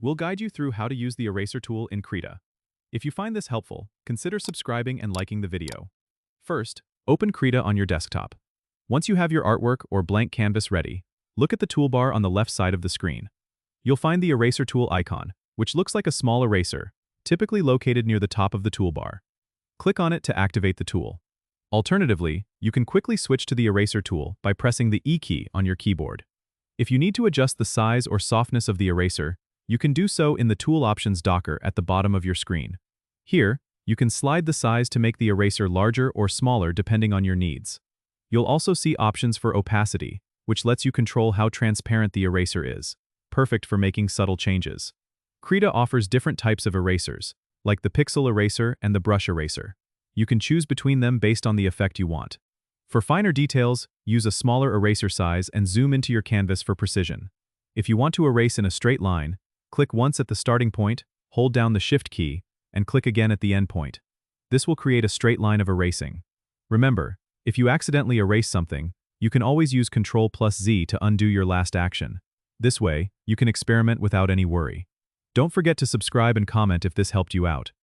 We'll guide you through how to use the eraser tool in Krita. If you find this helpful, consider subscribing and liking the video. First, open Krita on your desktop. Once you have your artwork or blank canvas ready, look at the toolbar on the left side of the screen. You'll find the eraser tool icon, which looks like a small eraser, typically located near the top of the toolbar. Click on it to activate the tool. Alternatively, you can quickly switch to the eraser tool by pressing the E key on your keyboard. If you need to adjust the size or softness of the eraser, you can do so in the Tool Options docker at the bottom of your screen. Here, you can slide the size to make the eraser larger or smaller depending on your needs. You'll also see options for opacity, which lets you control how transparent the eraser is, perfect for making subtle changes. Krita offers different types of erasers, like the pixel eraser and the brush eraser. You can choose between them based on the effect you want. For finer details, use a smaller eraser size and zoom into your canvas for precision. If you want to erase in a straight line, click once at the starting point, hold down the Shift key, and click again at the end point. This will create a straight line of erasing. Remember, if you accidentally erase something, you can always use Ctrl+Z to undo your last action. This way, you can experiment without any worry. Don't forget to subscribe and comment if this helped you out.